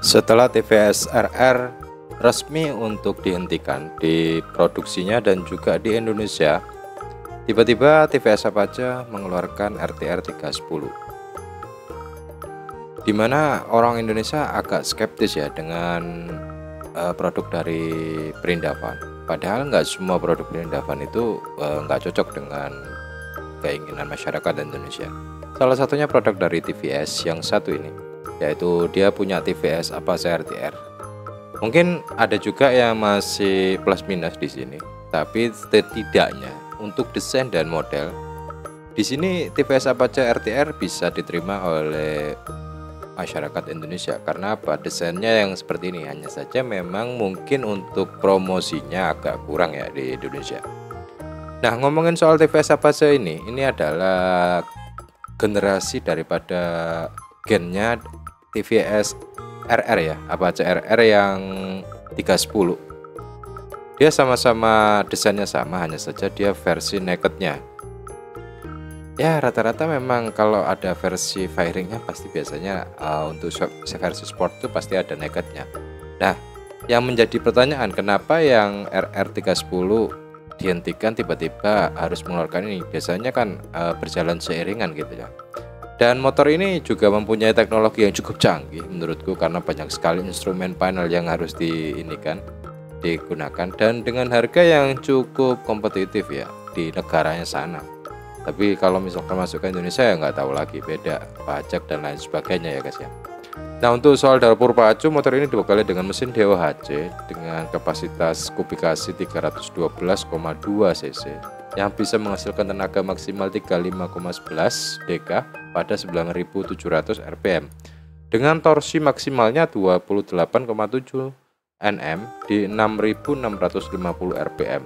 Setelah TVS RR resmi untuk dihentikan di produksinya dan juga di Indonesia, tiba-tiba TVS Apache mengeluarkan RTR 310, di mana orang Indonesia agak skeptis ya dengan produk dari Perindavan. Padahal nggak semua produk Perindavan itu nggak cocok dengan keinginan masyarakat Indonesia. Salah satunya produk dari TVS yang satu ini, yaitu dia punya TVS Apache RTR. Mungkin ada juga yang masih plus minus di sini, tapi setidaknya untuk desain dan model di sini TVS Apache RTR bisa diterima oleh masyarakat Indonesia. Karena apa? Desainnya yang seperti ini, hanya saja memang mungkin untuk promosinya agak kurang ya di Indonesia. Nah, ngomongin soal TVS Apache ini adalah generasi daripada gennya TVS RR ya, Apache RR yang 310. Dia sama-sama desainnya sama, hanya saja dia versi nakednya. Ya, rata-rata memang kalau ada versi fairingnya pasti biasanya untuk versi sport itu pasti ada nakednya. Nah, yang menjadi pertanyaan, kenapa yang RR 310 dihentikan tiba-tiba harus mengeluarkan ini? Biasanya kan berjalan seiringan gitu ya. Dan motor ini juga mempunyai teknologi yang cukup canggih menurutku, karena banyak sekali instrumen panel yang harus digunakan dan dengan harga yang cukup kompetitif ya di negaranya sana. Tapi kalau misalkan masuk ke Indonesia ya nggak tahu lagi, beda pajak dan lain sebagainya ya guys ya. Nah, untuk soal dapur pacu, motor ini dibekali dengan mesin DOHC dengan kapasitas kubikasi 312,2 cc yang bisa menghasilkan tenaga maksimal 35,11 dk pada 9.700 rpm dengan torsi maksimalnya 28,7 Nm di 6.650 rpm.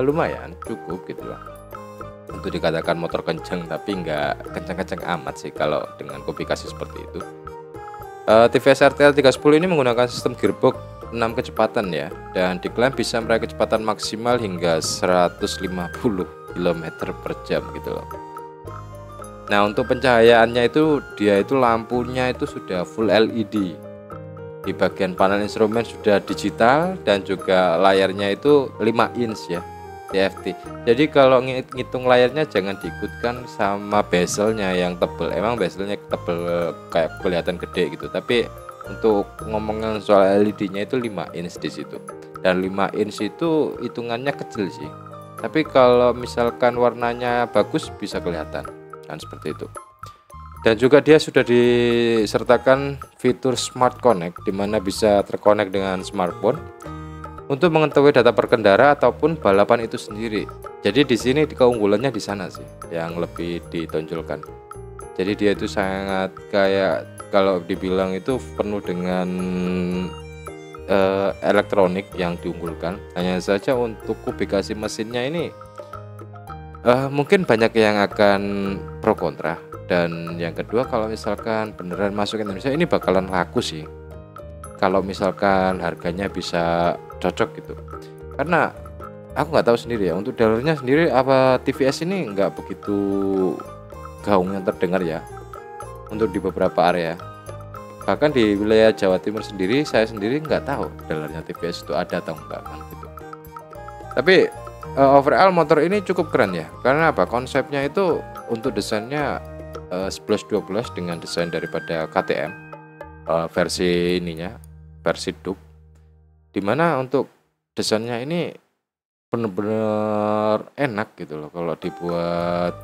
Lumayan cukup gitu lah untuk dikatakan motor kenceng, tapi nggak kenceng-kenceng amat sih kalau dengan kubikasi seperti itu. TVS RTR 310 ini menggunakan sistem gearbox 6 kecepatan ya, dan diklaim bisa meraih kecepatan maksimal hingga 150 km per jam gitu loh. Nah, untuk pencahayaannya itu dia itu lampunya itu sudah full LED. Di bagian panel instrumen sudah digital dan juga layarnya itu 5 inch ya, TFT. Jadi kalau ngitung layarnya jangan diikutkan sama bezelnya yang tebel. Emang bezelnya tebel kayak kelihatan gede gitu, tapi untuk ngomongin soal LED-nya itu 5 inch di situ. Dan 5 inch itu hitungannya kecil sih. Tapi kalau misalkan warnanya bagus bisa kelihatan. Kan seperti itu. Dan juga dia sudah disertakan fitur Smart Connect, di mana bisa terkonek dengan smartphone untuk mengetahui data perkendara ataupun balapan itu sendiri. Jadi di sini keunggulannya di sana sih yang lebih ditonjolkan. Jadi dia itu sangat kayak, kalau dibilang itu penuh dengan elektronik yang diunggulkan. Hanya saja untuk kubikasi mesinnya ini mungkin banyak yang akan pro kontra. Dan yang kedua, kalau misalkan beneran masuk Indonesia ini bakalan laku sih kalau misalkan harganya bisa cocok gitu. Karena aku nggak tahu sendiri ya, untuk dalarnya sendiri apa TVS ini nggak begitu gaung yang terdengar ya untuk di beberapa area. Bahkan di wilayah Jawa Timur sendiri, saya sendiri nggak tahu dalarnya TVS itu ada atau enggak kan gitu. Tapi overall motor ini cukup keren ya, karena apa? Konsepnya itu untuk desainnya 11-12 dengan desain daripada KTM versi ininya, versi Duk, dimana untuk desainnya ini bener-bener enak gitu loh kalau dibuat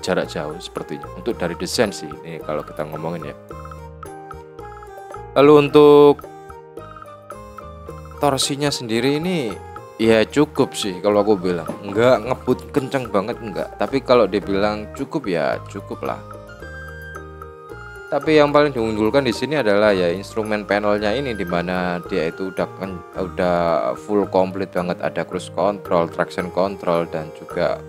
jarak jauh sepertinya. Untuk dari desain sih ini kalau kita ngomongin ya. Lalu untuk torsinya sendiri ini ya cukup sih kalau aku bilang, nggak ngebut kenceng banget enggak, tapi kalau dibilang cukup ya cukup lah. Tapi yang paling diunggulkan di sini adalah ya instrumen panelnya ini, dimana dia itu udah full komplit banget, ada cruise control, traction control, dan juga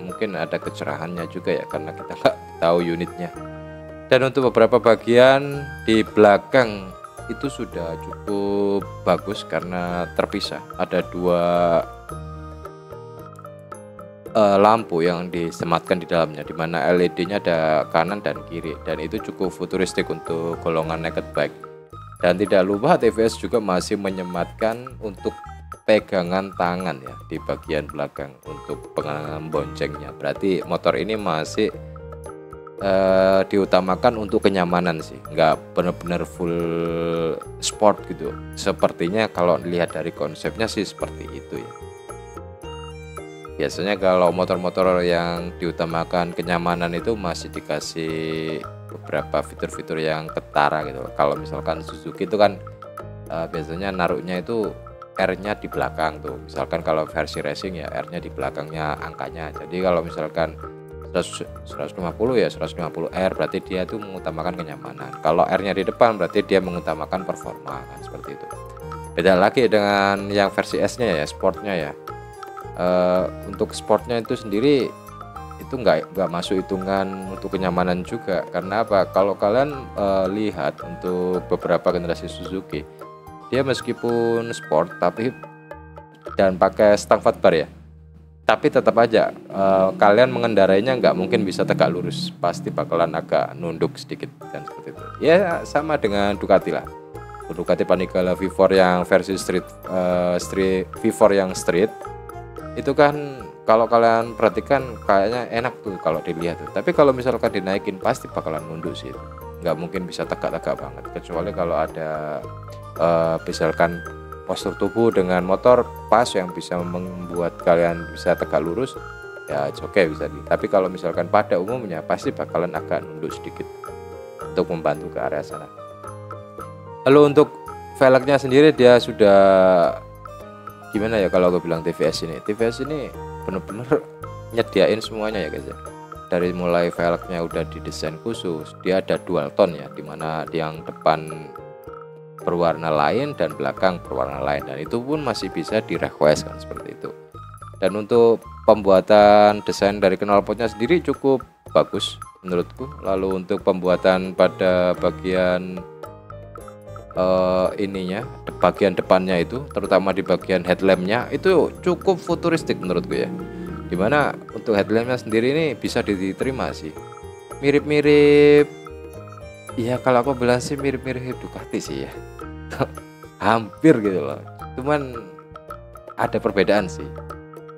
mungkin ada kecerahannya juga ya karena kita nggak tahu unitnya. Dan untuk beberapa bagian di belakang itu sudah cukup bagus karena terpisah. Ada lampu yang disematkan di dalamnya, di mana LED-nya ada kanan dan kiri, dan itu cukup futuristik untuk golongan naked bike. Dan tidak lupa TVS juga masih menyematkan untuk pegangan tangan ya di bagian belakang untuk pengenalan boncengnya. Berarti motor ini masih diutamakan untuk kenyamanan sih, nggak benar-benar full sport gitu. Sepertinya kalau dilihat dari konsepnya sih seperti itu ya. Biasanya kalau motor-motor yang diutamakan kenyamanan itu masih dikasih beberapa fitur-fitur yang ketara gitu. Kalau misalkan Suzuki itu kan biasanya naruhnya itu R-nya di belakang tuh. Misalkan kalau versi racing ya R-nya di belakangnya angkanya. Jadi kalau misalkan 150 ya 150R berarti dia tuh mengutamakan kenyamanan. Kalau R-nya di depan berarti dia mengutamakan performa kan, seperti itu. Beda lagi dengan yang versi S-nya ya, sportnya ya. Untuk sportnya itu sendiri itu nggak masuk hitungan untuk kenyamanan juga. Karena apa? Kalau kalian lihat untuk beberapa generasi Suzuki, dia meskipun sport tapi dan pakai stang fat bar ya, tapi tetap aja kalian mengendarainya nggak mungkin bisa tegak lurus, pasti bakalan agak nunduk sedikit kan, seperti itu ya. Sama dengan Ducati lah, Ducati Panigale V4 yang versi street V4 yang street itu kan kalau kalian perhatikan kayaknya enak tuh kalau dilihat tuh, tapi kalau misalkan dinaikin pasti bakalan nunduk sih, nggak mungkin bisa tegak-tegak banget, kecuali kalau ada misalkan postur tubuh dengan motor pas yang bisa membuat kalian bisa tegak lurus ya, oke bisa di. Tapi kalau misalkan pada umumnya pasti bakalan agak nunduk sedikit untuk membantu ke area sana. Lalu untuk velgnya sendiri dia sudah gimana ya, kalau aku bilang TVS ini bener-bener nyediain semuanya ya guys ya. Dari mulai velgnya udah didesain khusus, dia ada dual tone ya, dimana yang depan berwarna lain dan belakang berwarna lain, dan itu pun masih bisa di request kan, seperti itu. Dan untuk pembuatan desain dari knalpotnya sendiri cukup bagus menurutku. Lalu untuk pembuatan pada bagian bagian depannya itu, terutama di bagian headlampnya itu cukup futuristik menurutku ya. Dimana untuk headlampnya sendiri ini bisa diterima sih, mirip-mirip ya, kalau aku bilang sih mirip-mirip Ducati sih ya. Hampir gitu loh, cuman ada perbedaan sih.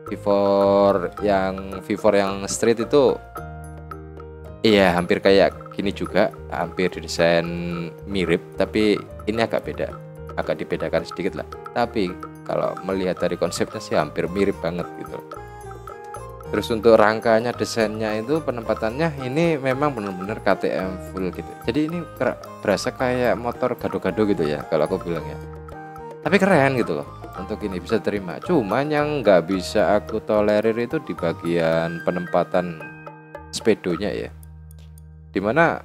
V4 yang street itu iya hampir kayak gini juga, hampir didesain mirip, tapi ini agak beda, agak dibedakan sedikit lah. Tapi kalau melihat dari konsepnya sih hampir mirip banget gitu. Terus untuk rangkanya, desainnya itu penempatannya ini memang benar-benar KTM full gitu. Jadi ini berasa kayak motor gado-gado gitu ya kalau aku bilang ya. Tapi keren gitu loh, untuk ini bisa terima. Cuman yang nggak bisa aku tolerir itu di bagian penempatan speedonya ya, dimana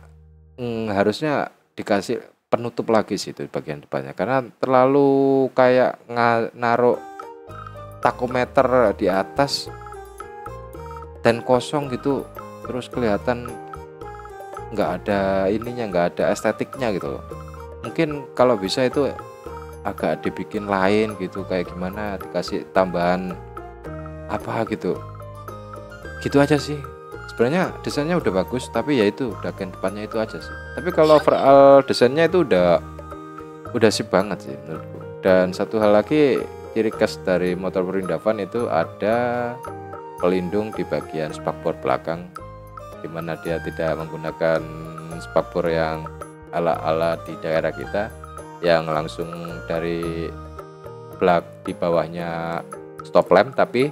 harusnya dikasih penutup lagi sih itu di bagian depannya, karena terlalu kayak naruh takometer di atas dan kosong gitu, terus kelihatan nggak ada ininya, nggak ada estetiknya gitu loh. Mungkin kalau bisa itu agak dibikin lain gitu, kayak gimana, dikasih tambahan apa gitu aja sih. Sebenarnya desainnya udah bagus, tapi ya itu bagian depannya itu aja sih. Tapi kalau overall desainnya itu udah sip banget sih menurutku. Dan satu hal lagi, ciri khas dari motor perindavan itu ada pelindung di bagian spakbor belakang, dimana dia tidak menggunakan spakbor yang ala-ala di daerah kita, yang langsung dari plug di bawahnya stop lamp, tapi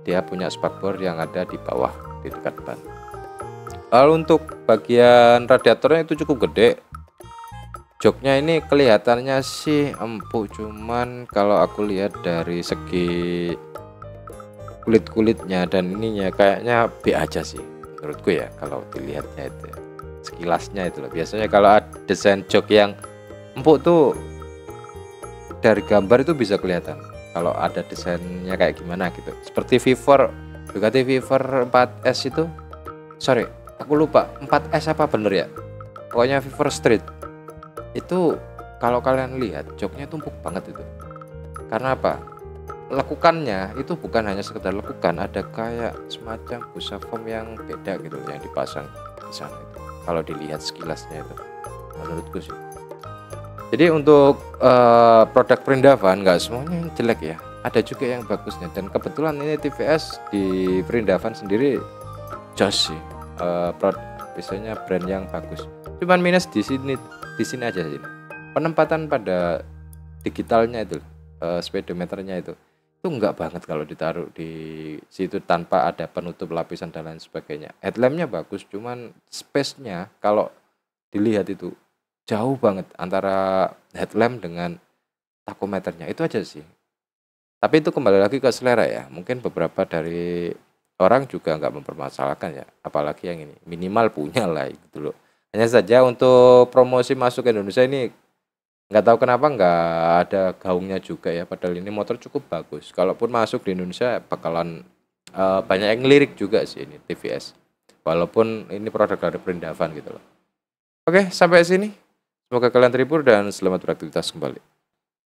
dia punya spakbor yang ada di bawah di dekat ban. Lalu untuk bagian radiatornya itu cukup gede. Joknya ini kelihatannya sih empuk, cuman kalau aku lihat dari segi kulit-kulitnya dan ininya kayaknya B aja sih menurutku ya, kalau dilihatnya itu ya, sekilasnya itu loh. Biasanya kalau desain jok yang empuk tuh dari gambar itu bisa kelihatan kalau ada desainnya kayak gimana gitu. Seperti V4, Ducati V4 4S itu, sorry aku lupa 4S apa bener ya, pokoknya V4 Street itu kalau kalian lihat joknya tumpuk banget itu. Karena apa? lekukannya itu bukan hanya sekedar lekukan, ada kayak semacam busa foam yang beda gitu yang dipasang di sana itu. Kalau dilihat sekilasnya itu, menurutku sih. Jadi untuk produk Perindavan nggak semuanya jelek ya, ada juga yang bagusnya. Dan kebetulan ini TVS di Perindavan sendiri jos sih, biasanya brand yang bagus. Cuman minus di sini aja sih. Penempatan pada digitalnya itu, speedometernya itu enggak banget kalau ditaruh di situ tanpa ada penutup lapisan dan lain sebagainya. Headlampnya bagus, cuman space-nya kalau dilihat itu jauh banget antara headlamp dengan tachometernya, itu aja sih. Tapi itu kembali lagi ke selera ya. Mungkin beberapa dari orang juga nggak mempermasalahkan ya, apalagi yang ini minimal punya lah gitu loh. Hanya saja untuk promosi masuk ke Indonesia ini nggak tahu kenapa nggak ada gaungnya juga ya, padahal ini motor cukup bagus. Kalaupun masuk di Indonesia bakalan banyak yang ngelirik juga sih ini TVS, walaupun ini produk dari Perindavan gitu loh. Oke, sampai sini semoga kalian terhibur dan selamat beraktivitas kembali.